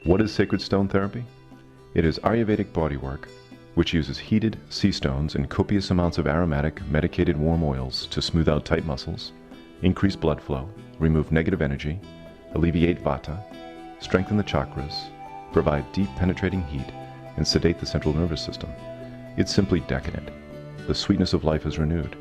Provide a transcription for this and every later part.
What is sacred stone therapy? It is Ayurvedic bodywork, which uses heated sea stones and copious amounts of aromatic, medicated warm oils to smooth out tight muscles, increase blood flow, remove negative energy, alleviate vata, strengthen the chakras, provide deep penetrating heat, and sedate the central nervous system. It's simply decadent. The sweetness of life is renewed.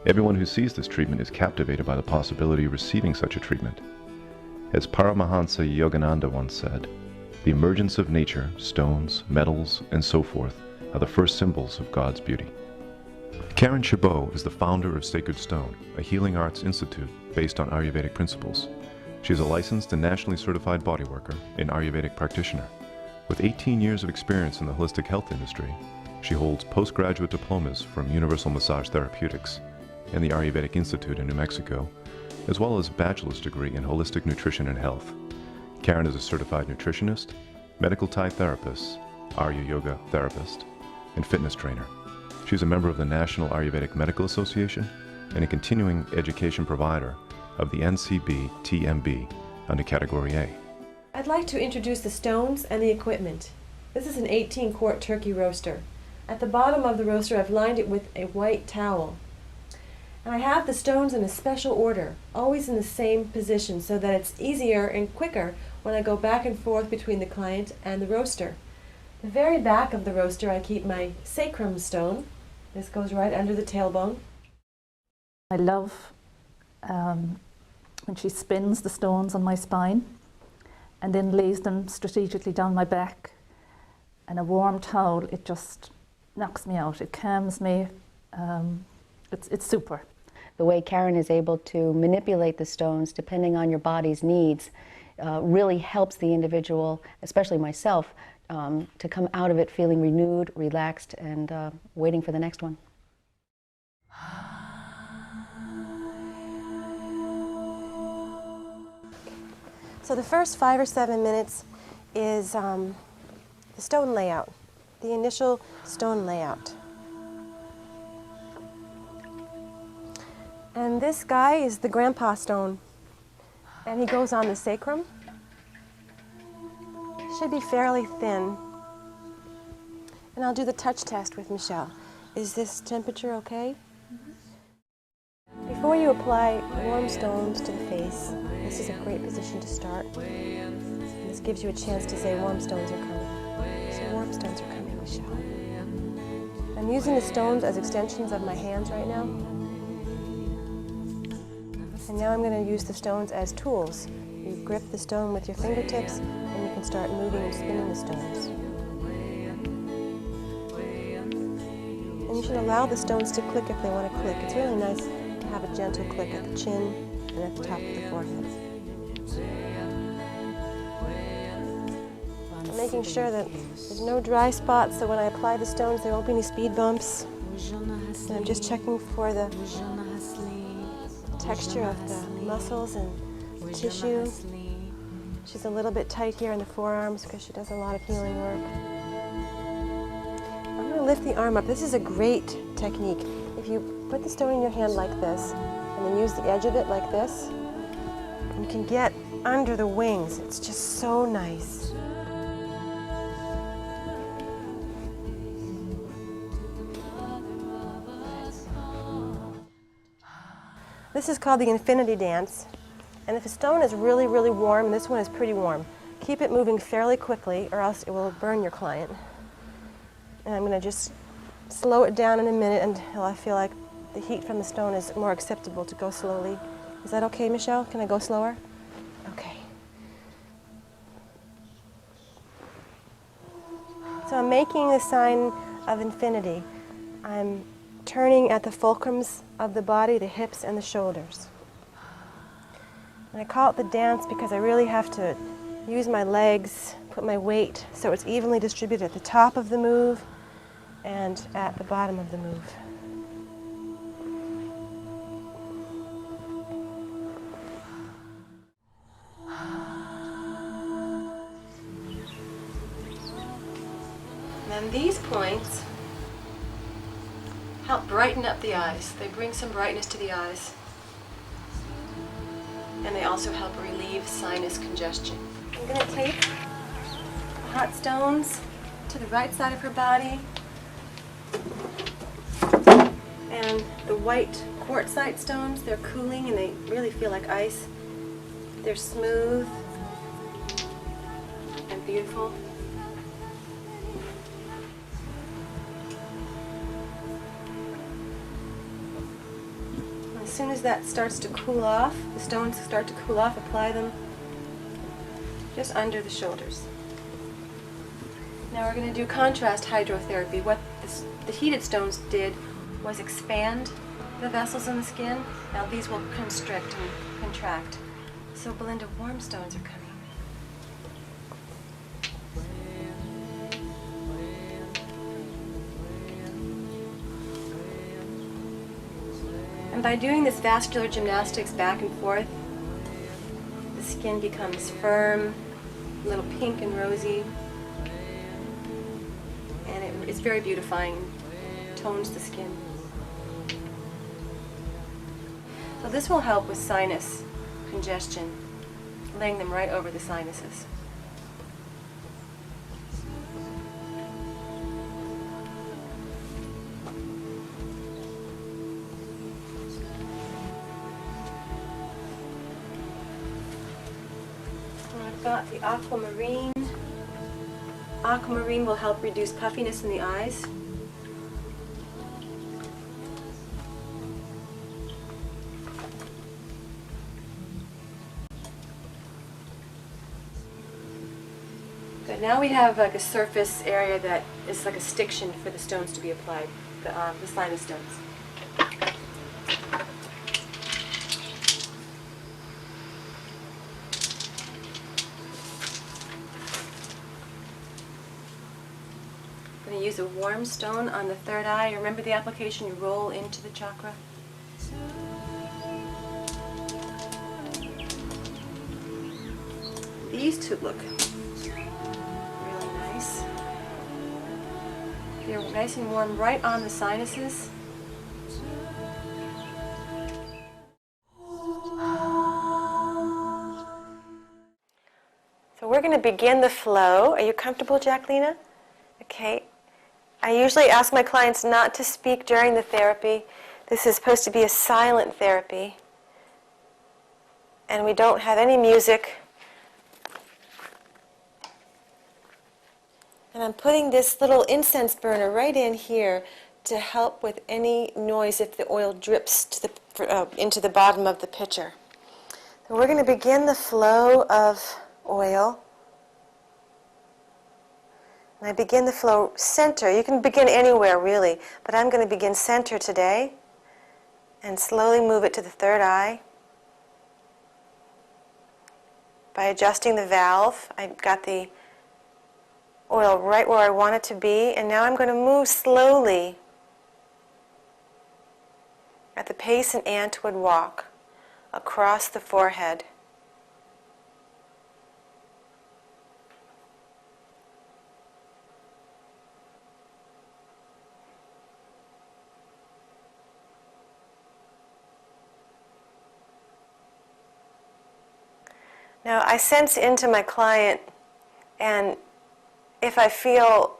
Everyone who sees this treatment is captivated by the possibility of receiving such a treatment. As Paramahansa Yogananda once said, the emergence of nature, stones, metals, and so forth are the first symbols of God's beauty. Karyn is the founder of Sacred Stone, a healing arts institute based on Ayurvedic principles. She is a licensed and nationally certified bodyworker and Ayurvedic practitioner. With 18 years of experience in the holistic health industry, she holds postgraduate diplomas from Universal Massage Therapeutics and the Ayurvedic Institute in New Mexico, as well as a bachelor's degree in holistic nutrition and health. Karyn is a certified nutritionist, medical Thai therapist, Arya Yoga therapist, and fitness trainer. She is a member of the National Ayurvedic Medical Association and a continuing education provider of the NCB-TMB under Category A. I'd like to introduce the stones and the equipment. This is an 18-quart turkey roaster. At the bottom of the roaster, I've lined it with a white towel. And I have the stones in a special order, always in the same position, so that it's easier and quicker when I go back and forth between the client and the roaster. The very back of the roaster, I keep my sacrum stone. This goes right under the tailbone. I love when she spins the stones on my spine and then lays them strategically down my back. And a warm towel, it just knocks me out. It calms me. It's super. The way Karyn is able to manipulate the stones depending on your body's needs really helps the individual, especially myself, to come out of it feeling renewed, relaxed, and waiting for the next one. So the first 5 or 7 minutes is the stone layout, the initial stone layout. And this guy is the grandpa stone, and he goes on the sacrum. Should be fairly thin. And I'll do the touch test with Michelle. Is this temperature okay? Before you apply warm stones to the face, this is a great position to start. And this gives you a chance to say warm stones are coming. So warm stones are coming, Michelle. I'm using the stones as extensions of my hands right now. And now I'm going to use the stones as tools. You grip the stone with your fingertips, and you can start moving and spinning the stones. And you should allow the stones to click if they want to click. It's really nice to have a gentle click at the chin and at the top of the forehead. I'm making sure that there's no dry spots, so when I apply the stones, there won't be any speed bumps. And I'm just checking for the texture of the muscles and the tissue. She's a little bit tight here in the forearms because she does a lot of healing work. I'm going to lift the arm up. This is a great technique. If you put the stone in your hand like this and then use the edge of it like this, you can get under the wings. It's just so nice. This is called the infinity dance, and if a stone is really, really warm, and this one is pretty warm, keep it moving fairly quickly or else it will burn your client. And I'm going to just slow it down in a minute until I feel like the heat from the stone is more acceptable to go slowly. Is that okay, Michelle? Can I go slower? Okay. So I'm making the sign of infinity. I'm turning at the fulcrums of the body, the hips and the shoulders. And I call it the dance because I really have to use my legs, put my weight so it's evenly distributed at the top of the move and at the bottom of the move. And then these points help brighten up the eyes. They bring some brightness to the eyes. And they also help relieve sinus congestion. I'm going to take hot stones to the right side of her body. And the white quartzite stones, they're cooling and they really feel like ice. They're smooth and beautiful. As soon as that starts to cool off, the stones start to cool off, apply them just under the shoulders. Now we're going to do contrast hydrotherapy. What the heated stones did was expand the vessels in the skin. Now these will constrict and contract. So Belinda, warm stones are coming. And by doing this vascular gymnastics back and forth, the skin becomes firm, a little pink and rosy, and it's very beautifying, tones the skin. So this will help with sinus congestion, laying them right over the sinuses. I've got the aquamarine. Aquamarine will help reduce puffiness in the eyes. Good. Now we have like a surface area that is like a stiction for the stones to be applied, the sinus stones. I'm going to use a warm stone on the third eye. Remember the application, you roll into the chakra. These two look really nice. They're nice and warm right on the sinuses. So we're going to begin the flow. Are you comfortable, Jacquelina? Okay. I usually ask my clients not to speak during the therapy. This is supposed to be a silent therapy. And we don't have any music. And I'm putting this little incense burner right in here to help with any noise if the oil drips to into the bottom of the pitcher. So we're going to begin the flow of oil. And I begin the flow center. You can begin anywhere really, but I'm going to begin center today and slowly move it to the third eye. By adjusting the valve, I've got the oil right where I want it to be, and now I'm going to move slowly at the pace an ant would walk across the forehead. Now I sense into my client, and if I feel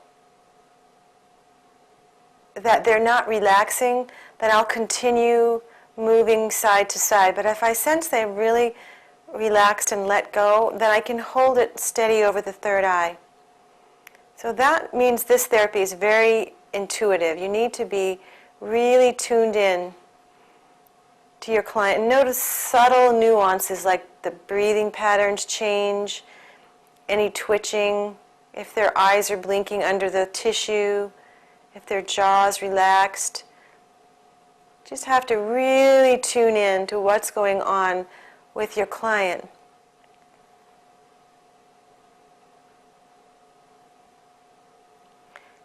that they're not relaxing, then I'll continue moving side to side. But if I sense they're really relaxed and let go, then I can hold it steady over the third eye. So that means this therapy is very intuitive. You need to be really tuned in to your client and notice subtle nuances like the breathing patterns change, any twitching, if their eyes are blinking under the tissue, if their jaw's relaxed. Just have to really tune in to what's going on with your client.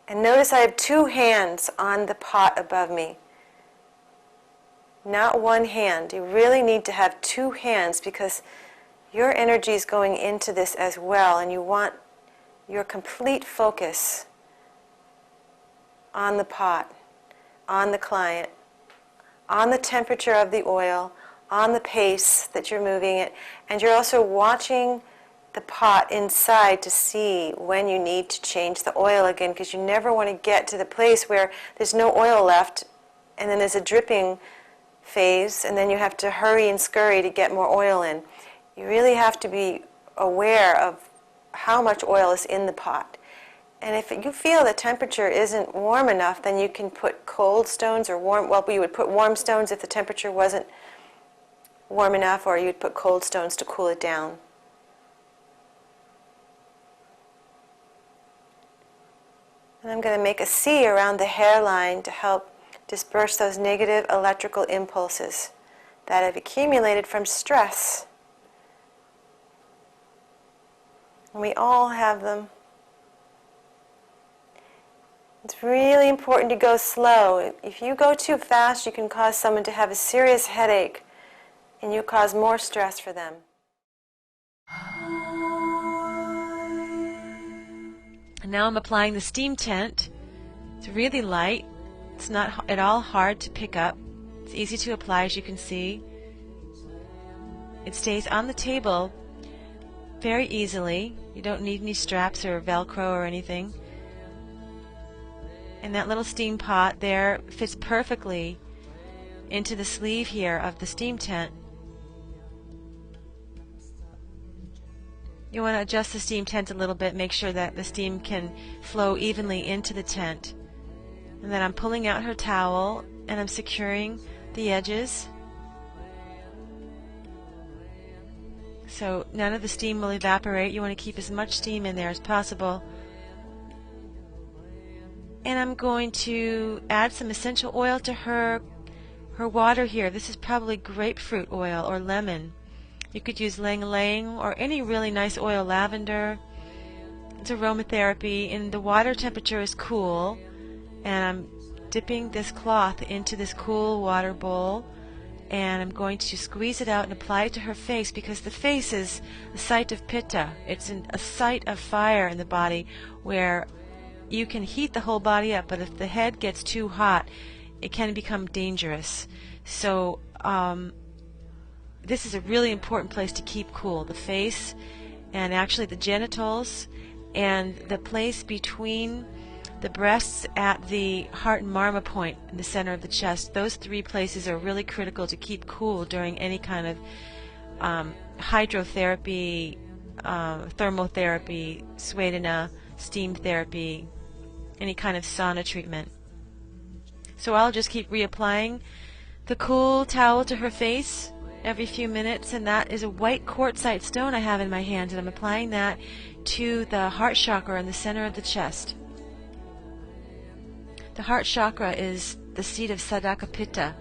And notice I have two hands on the pot above me. Not one hand. You really need to have two hands because your energy is going into this as well, and you want your complete focus on the pot, on the client, on the temperature of the oil, on the pace that you're moving it, and you're also watching the pot inside to see when you need to change the oil again, because you never want to get to the place where there's no oil left and then there's a dripping phase and then you have to hurry and scurry to get more oil in. You really have to be aware of how much oil is in the pot. And if you feel the temperature isn't warm enough, then you can put cold stones or warm, well, you would put warm stones if the temperature wasn't warm enough, or you'd put cold stones to cool it down. And I'm going to make a C around the hairline to help disperse those negative electrical impulses that have accumulated from stress. And we all have them. It's really important to go slow. If you go too fast, you can cause someone to have a serious headache, and you cause more stress for them. And now I'm applying the steam tent. It's really light. It's not at all hard to pick up. It's easy to apply, as you can see. It stays on the table very easily. You don't need any straps or Velcro or anything. And that little steam pot there fits perfectly into the sleeve here of the steam tent. You want to adjust the steam tent a little bit, make sure that the steam can flow evenly into the tent. And then I'm pulling out her towel and I'm securing the edges so none of the steam will evaporate. You want to keep as much steam in there as possible. And I'm going to add some essential oil to her water here. This is probably grapefruit oil or lemon. You could use lang-lang or any really nice oil, lavender. It's aromatherapy, and the water temperature is cool. And I'm dipping this cloth into this cool water bowl, and I'm going to squeeze it out and apply it to her face, because the face is a site of pitta. It's a site of fire in the body where you can heat the whole body up, but if the head gets too hot, it can become dangerous. So this is a really important place to keep cool. The face, and actually the genitals, and the place between the breasts at the heart and marma point in the center of the chest. Those three places are really critical to keep cool during any kind of hydrotherapy, thermotherapy, Swedhana, steam therapy, any kind of sauna treatment. So I'll just keep reapplying the cool towel to her face every few minutes, and that is a white quartzite stone I have in my hand, and I'm applying that to the heart chakra in the center of the chest. The heart chakra is the seat of Sadaka Pitta,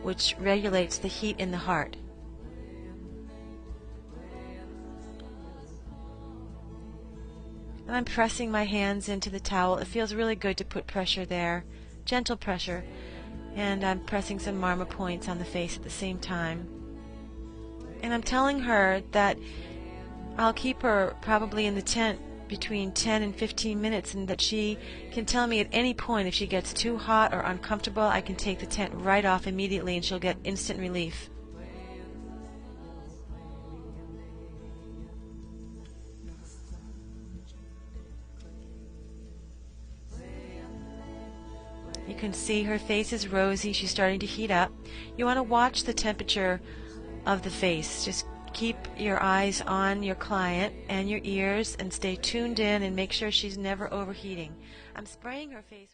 which regulates the heat in the heart. And I'm pressing my hands into the towel. It feels really good to put pressure there, gentle pressure, and I'm pressing some marma points on the face at the same time. And I'm telling her that I'll keep her probably in the tent between 10 and 15 minutes, and that she can tell me at any point if she gets too hot or uncomfortable. I can take the tent right off immediately and she'll get instant relief. You can see her face is rosy. She's starting to heat up. You want to watch the temperature of the face. Just keep your eyes on your client and your ears and stay tuned in and make sure she's never overheating. I'm spraying her face.